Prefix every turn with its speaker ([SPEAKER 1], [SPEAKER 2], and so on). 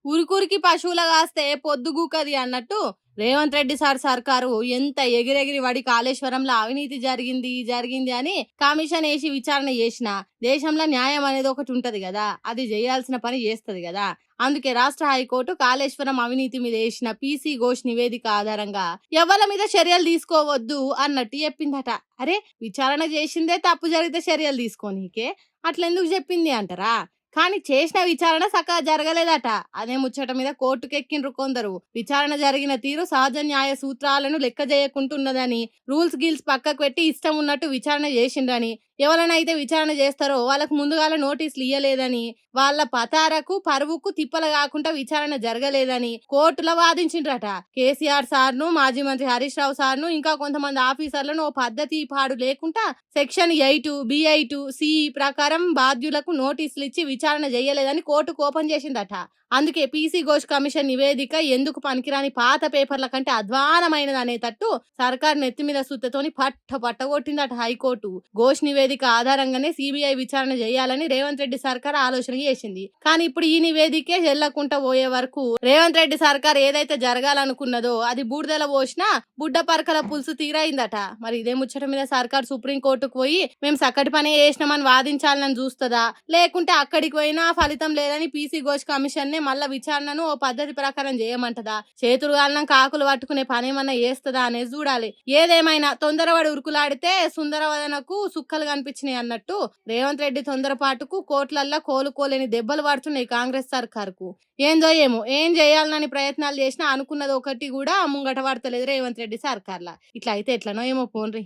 [SPEAKER 1] ఉరికురికి పశువుల కాస్తే పొద్దుగూకది అన్నట్టు రేవంత్ రెడ్డి సర్కారు ఎంత ఎగిరెగిరి వడి కాళేశ్వరంలో అవినీతి జరిగింది అని కమిషన్ వేసి విచారణ చేసినా దేశంలో న్యాయం అనేది ఒకటి ఉంటది కదా, అది చేయాల్సిన పని చేస్తది కదా. అందుకే రాష్ట్ర హైకోర్టు కాళేశ్వరం అవినీతి మీద వేసిన పీసీ ఘోష్ నివేదిక ఆధారంగా ఎవరి మీద చర్యలు తీసుకోవద్దు అన్నట్టు చెప్పిందట. అరే, విచారణ చేసిందే తప్పు జరిగితే చర్యలు తీసుకోనీకే అట్లెందుకు చెప్పింది అంటారా? కానీ చేసిన విచారణ సకా జరగలేదట. అదే ముచ్చట మీద కోర్టుకెక్కిండ్రు కొందరు. విచారణ జరిగిన తీరు సహజ న్యాయ సూత్రాలను లెక్క చేయకుంటున్నదని, రూల్స్ గిల్స్ పక్కకు పెట్టి ఇష్టం ఉన్నట్టు విచారణ చేసిండ్రని, ఎవరైనా విచారణ చేస్తారో వాళ్ళకు ముందుగాల నోటీసులు ఇయ్యలేదని, వాళ్ళ పతారకు పరువుకు తిప్పలు కాకుండా విచారణ జరగలేదని కోర్టులో వాదించిండ్రట. కేసీఆర్ సార్ను, మాజీ మంత్రి హరీష్ రావు సార్ను, ఇంకా కొంతమంది ఆఫీసర్లను ఓ పద్ధతి పాడు లేకుండా సెక్షన్ 8, B8, C ప్రకారం బాధ్యులకు నోటీసులు ఇచ్చి విచారణ చేయలేదని కోర్టు కోపం చేసిందట. అందుకే పీసీ ఘోష్ కమిషన్ నివేదిక ఎందుకు పనికిరాని పాత పేపర్ల కంటే అధ్వానమైనది అనేటట్టు సర్కార్ నెత్తి మీద సుత్తతోని పట్టగొట్టిందట హైకోర్టు. ఘోష్ నివేదిక ఆధారంగానే సిబిఐ విచారణ చేయాలని రేవంత్ రెడ్డి సర్కార్ ఆలోచన చేసింది. కానీ ఇప్పుడు ఈ నివేదికే చెల్లకుండా పోయే వరకు రేవంత్ రెడ్డి సర్కార్ ఏదైతే జరగాలనుకున్నదో అది బూడిదల పోసినా బుడ్డ పరకల పులుసు తీరైందట. మరి ఇదే ముచ్చట మీద సర్కార్ సుప్రీంకోర్టుకు పోయి మేము సక్కటి పనే చేసినామని వాదించాలని చూస్తుందా, లేకుంటే అక్కడికి పోయినా ఫలితం లేదని పీసీ ఘోష్ కమిషన్ మళ్ళా విచారణను ఓ పద్ధతి ప్రకారం చేయమంటదా, చేతులు గాలినాక ఆకులు పట్టుకునే పనేమన్నా చేస్తుందా అనేది చూడాలి. ఏదేమైనా తొందరపడి ఉరుకులాడితే సుందరవదనకు సుక్కలు కనిపించినాయి అన్నట్టు రేవంత్ రెడ్డి తొందరపాటుకు కోట్లల్లా కోలుకోలేని దెబ్బలు పడుతున్నాయి కాంగ్రెస్ సర్కారుకు. ఏందో ఏమో ఏం చేయాలని ప్రయత్నాలు చేసినా అనుకున్నది ఒకటి కూడా ముంగట పడతలేదు రేవంత్ రెడ్డి సర్కార్లా. ఇట్లా అయితే ఎట్లనో ఏమో పోన్రి.